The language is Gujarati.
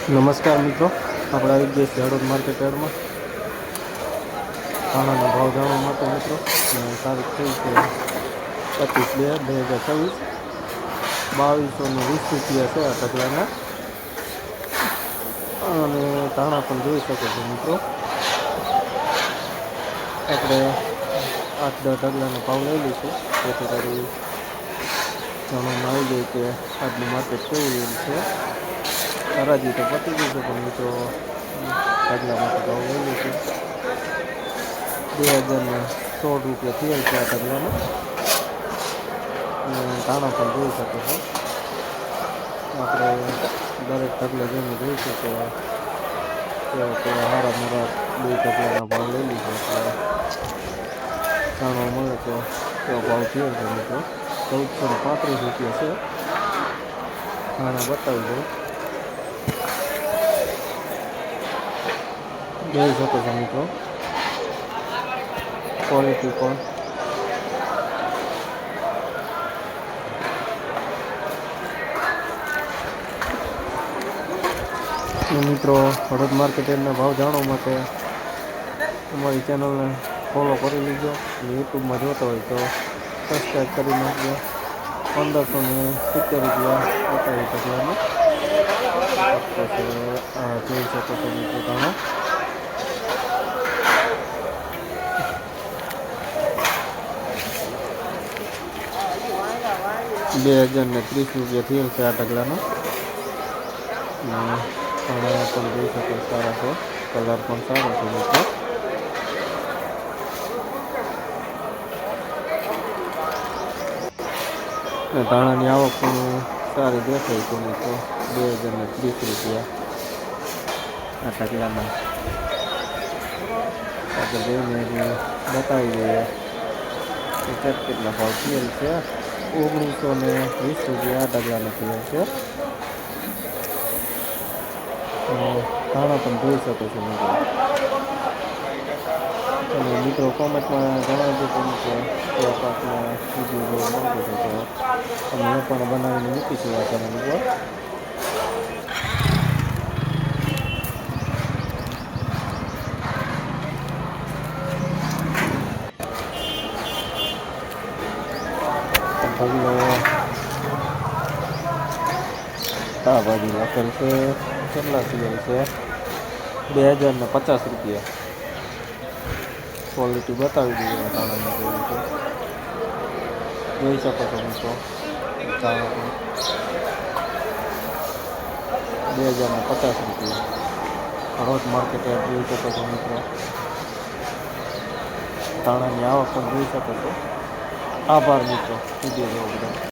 નમસ્કાર મિત્રો, આપણે આવી ગયા છીએ હળવદ માર્કેટ યાર્ડમાં ધાણાના ભાવ જાણવા માટે મિત્રો. તારીખ થઈ છે 25/2/2026, 2220 રૂપિયા છે આ ઢગલાના. અને ધાણા પણ જોઈ શકો છો મિત્રો. આપણે 8-10 ઢગલાનો ભાવ લઈ લઈશું, જેથી કરી જાણવામાં આવી જાય કે આજનું માર્કેટ કેવું રહ્યું છે. હરાજી તો પતી ગઈ છે, પણ મિત્રો ઢગલા માટે ભાવ લઈ લઈશું. 2016 રૂપિયા થયેલ છે આ ઢગલાના. અને ધાણા પણ જોઈ શકો છો. આપણે દરેક ઢગલા જઈને જોઈશું કે કેવા હારા મારા બે ઢગલાના ભાવ લઈ લીધો, એટલે જાણવા મળે કે કેવો ભાવ થયો છે મિત્રો. 1435 રૂપિયા છે. ધાણા બતાવી દઉં, જોઈ શકો છો મિત્રો. ક્વોલિટી પણ મિત્રો, હળવદ માર્કેટ યાર્ડના ભાવ જાણવા માટે અમારી ચેનલને ફોલો કરી લીજો. યુટ્યુબમાં જોતા હોય તો સબસ્ક્રાઈબ કરી નાખજો. 1570 રૂપિયા બતાવી ઢગલાના. જોઈ શકો છો મિત્રો ધાણા. 2030 રૂપિયા થયેલ છે આ ઢગલાના. ધાણા પણ જોઈ શકો સારા છે, કલર પણ સારો છે મિત્રો. ધાણાની આવક પણ સારી દેખાય છે મિત્રો. 2030 રૂપિયા આ ઢગલાના. આગળ જઈને બતાવી દઈએ કે કેટલા ભાવ થયેલ છે. 1920 રૂપિયા આ ઢગલાના થયેલ છે. ધાણા પણ જોઈ શકો છો મિત્રો. અને મિત્રો કોમેન્ટમાં જણાવજો તમે કે કેવા પાકના વિડીયો જોવા માંગો છો, તો અમે એ પણ બનાવીને મૂકીશું આ ચેનલ ઉપર. ઢગલો આ બાજુ લખેલ છે, કેટલા સીએલ છે? 2050 રૂપિયા. ક્વોલિટી બતાવી દીધી ધાણાની કેવી છે, જોઈ શકો છો મિત્રો. ધાણા પણ 2050 રૂપિયા હળવદ માર્કેટ યાર્ડ જોઈ શકો છો મિત્રો. ધાણાની આવક પણ જોઈ શકો છો. આભાર મિત્રો, વિડીયો જોવા બદલ.